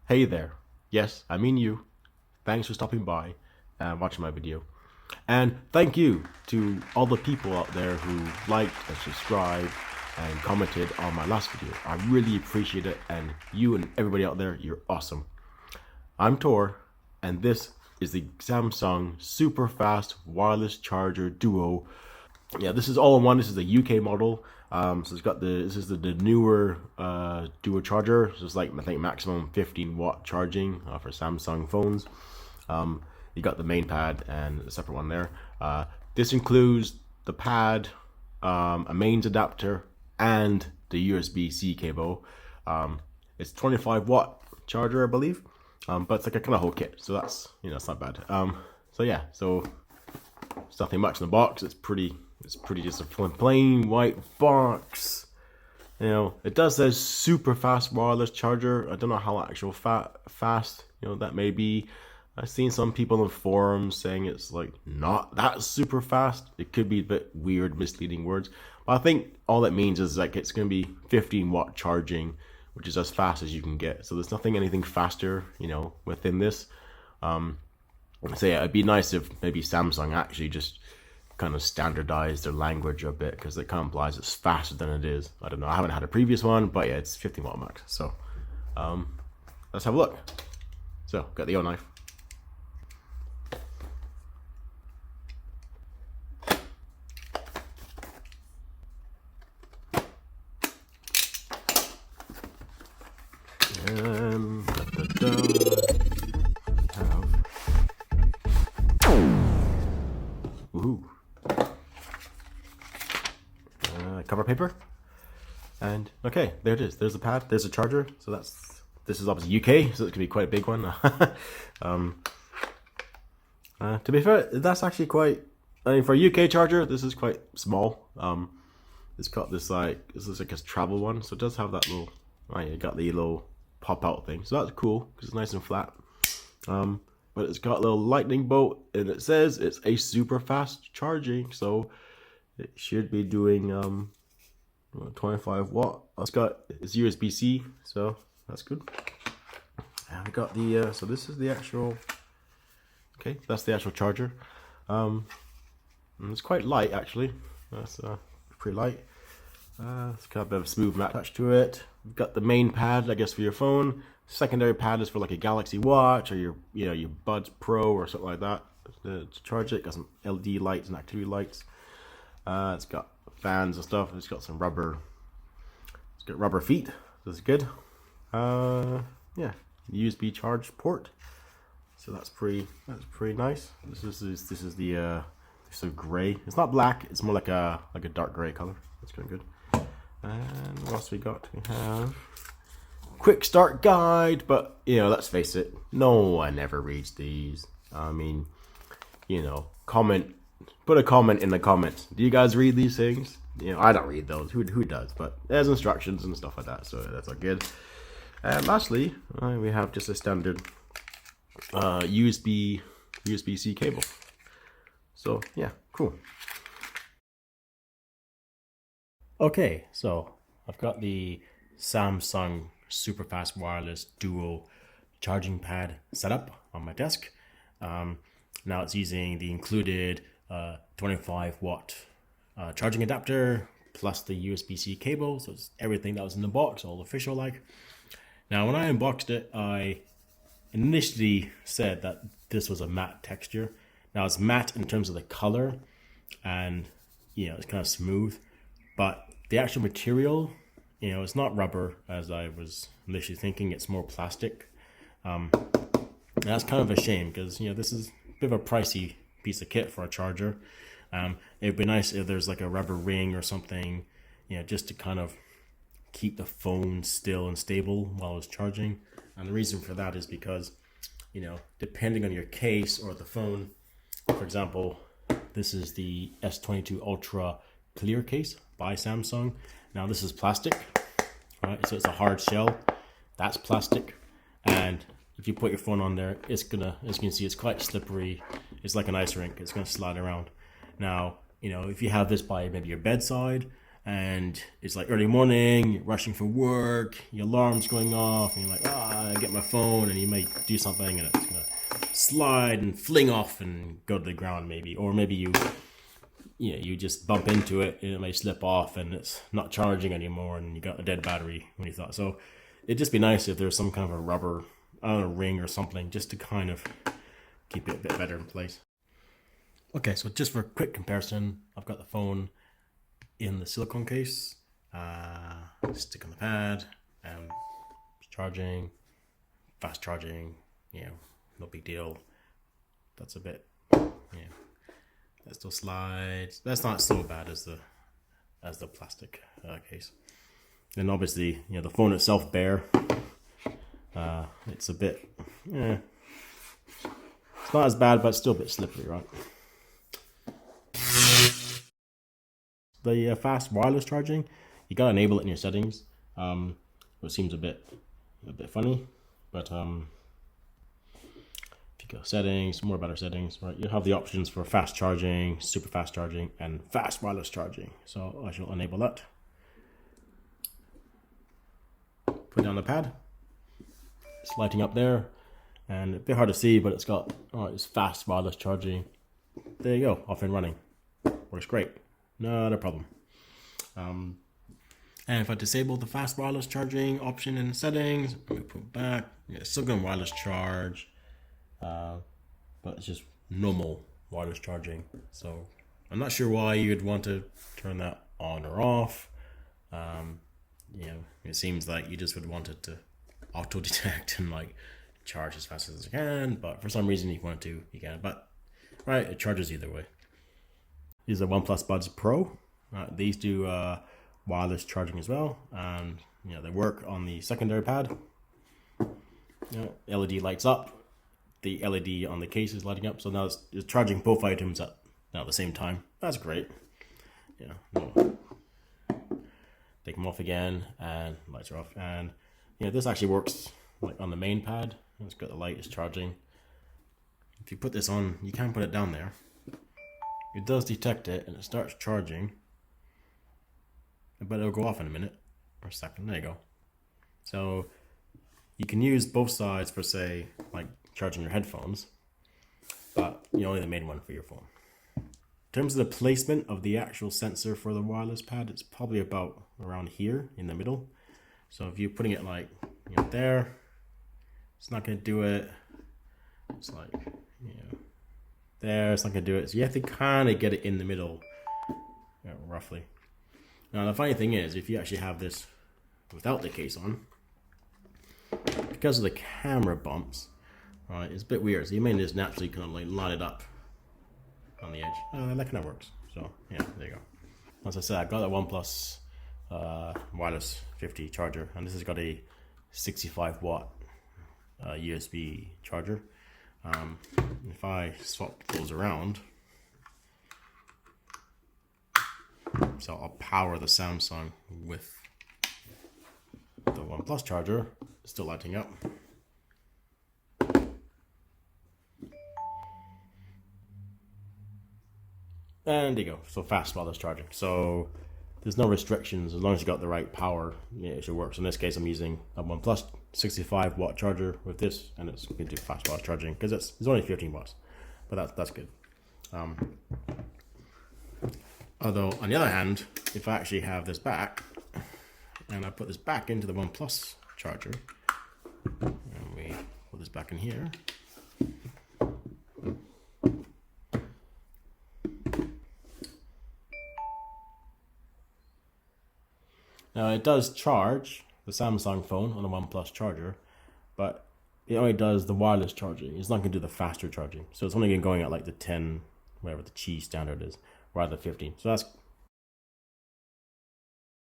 Hey there. Yes, I mean you. Thanks for stopping by and watching my video. And thank you to all the people out there who liked and subscribed and commented on my last video. I really appreciate it, and you and everybody out there, you're awesome. I'm Tor, and this is the Samsung Super Fast Wireless Charger Duo. Yeah, this is all in one. This is the UK model. So it's got this is the newer Duo charger. So it's like, I think, maximum 15-watt charging for Samsung phones. You got the main pad and a separate one there. This includes the pad, a mains adapter, and the USB-C cable. It's 25-watt charger, I believe, but it's like a kind of whole kit. So that's, it's not bad. So yeah, so it's nothing much in the box. It's pretty just a plain white box. It does say super fast wireless charger. I don't know how actual fast that may be. I've seen some people in forums saying it's like not that super fast. It could be a bit weird, misleading words, but I think all that means is like it's going to be 15-watt charging, which is as fast as you can get. So there's anything faster within this. So yeah, it'd be nice if maybe Samsung actually just kind of standardize their language a bit, because it kind of implies it's faster than it is. I don't know, I haven't had a previous one, but yeah, it's 15-watt max. So let's have a look. So got the O knife. And ooh, cover paper, and okay, there it is. There's the pad. There's a charger. So this is obviously UK, so it's gonna be quite a big one. To be fair, that's actually quite. I mean, for a UK charger, this is quite small. It's got this this is like a travel one, so it does have that little. Right, it got the little pop out thing, so that's cool because it's nice and flat. But it's got a little lightning bolt, and it says it's a super fast charging, so it should be doing 25 watt. It's USB-C, so that's good. And we got the so this is the actual. Okay, that's the actual charger. And it's quite light actually. That's pretty light. It's got a bit of a smooth mat attached to it. You've got the main pad, I guess, for your phone. Secondary pad is for like a Galaxy Watch or your your Buds Pro or something like that to charge it. Got some LED lights and activity lights. It's got fans and stuff. It's got some rubber. It's got rubber feet. This is good. Yeah, USB charge port. So that's pretty nice. This is the so gray. It's not black. It's more like a dark gray color. That's kind of good. And what else we got? We have quick start guide, but let's face it, no one ever reads these. I mean, put a comment in the comments. Do you guys read these things? I don't read those. Who does? But there's instructions and stuff like that, so that's all good. And lastly, we have just a standard USB-C cable. So yeah, cool. Okay, so I've got the Samsung Super Fast Wireless Duo charging pad set up on my desk. Now it's using the included 25-watt charging adapter plus the USB-C cable, so it's everything that was in the box, all official like. Now when I unboxed it, I initially said that this was a matte texture. Now it's matte in terms of the color, and it's kind of smooth, but the actual material, it's not rubber as I was initially thinking. It's more plastic. And that's kind of a shame because this is a bit of a pricey piece of kit for a charger. It'd be nice if there's like a rubber ring or something, just to kind of keep the phone still and stable while it's charging. And the reason for that is because, depending on your case or the phone, for example, this is the S22 Ultra clear case by Samsung. Now this is plastic, right? So it's a hard shell. That's plastic, and if you put your phone on there, it's gonna, as you can see, it's quite slippery. It's like an ice rink. It's gonna slide around. Now, if you have this by maybe your bedside, and it's like early morning, you're rushing for work, your alarm's going off, and you're like, I get my phone, and you might do something, and it's gonna slide and fling off and go to the ground maybe, or maybe you just bump into it and it may slip off and it's not charging anymore and you got a dead battery when you thought. So it'd just be nice if there's some kind of a rubber, I don't know, ring or something just to kind of keep it a bit better in place. Okay, so just for a quick comparison, I've got the phone in the silicone case, stick on the pad, charging, fast charging, no big deal. That's a bit, that still slides. That's not so bad as the plastic case. And obviously, the phone itself bare. It's a bit, it's not as bad, but it's still a bit slippery, right? The fast wireless charging, you gotta enable it in your settings, which seems a bit funny, but if you go settings, more better settings, right, you have the options for fast charging, super fast charging, and fast wireless charging. So I shall enable that. Put down the pad. It's lighting up there, and a bit hard to see, but it's got it's fast wireless charging. There you go, off and running. Works great. Not a problem. And if I disable the fast wireless charging option in settings, I'm gonna put it back. It's still going wireless charge, but it's just normal wireless charging. So I'm not sure why you'd want to turn that on or off. It seems like you just would want it to auto detect and like charge as fast as it can. But for some reason, if you want to, you can. But right, it charges either way. These are OnePlus Buds Pro. These do wireless charging as well, and they work on the secondary pad. LED lights up. The LED on the case is lighting up, so now it's charging both items at the same time. That's great. Take them off again, and lights are off. And this actually works like on the main pad. It's got the light, it's charging. If you put this on, you can put it down there. It does detect it and it starts charging, but it'll go off in a minute or a second. There you go. So you can use both sides for, say, like charging your headphones, but you only the main one for your phone. In terms of the placement of the actual sensor for the wireless pad, it's probably about around here in the middle. So if you're putting it like there, it's not going to do it. It's like there, it's not going to do it. So you have to kind of get it in the middle, roughly. Now the funny thing is, if you actually have this without the case on, because of the camera bumps, right, it's a bit weird. So you may just naturally kind of like line it up on the edge. That kind of works. So yeah, there you go. As I said, I got a OnePlus wireless 50 charger, and this has got a 65 watt USB charger. If I swap those around, so I'll power the Samsung with the OnePlus charger, it's still lighting up. And there you go, so fast wireless charging. So there's no restrictions, as long as you got the right power, it should work. So in this case, I'm using a OnePlus 65 watt charger with this, and it's going to do fast wireless charging because it's only 15 watts, but that's good. Although on the other hand, if I actually have this back and I put this back into the OnePlus charger, and we put this back in here, now it does charge the Samsung phone on a OnePlus charger, but it only does the wireless charging. It's not going to do the faster charging. So it's only going at like the 10, whatever the Qi standard is, rather than 15. So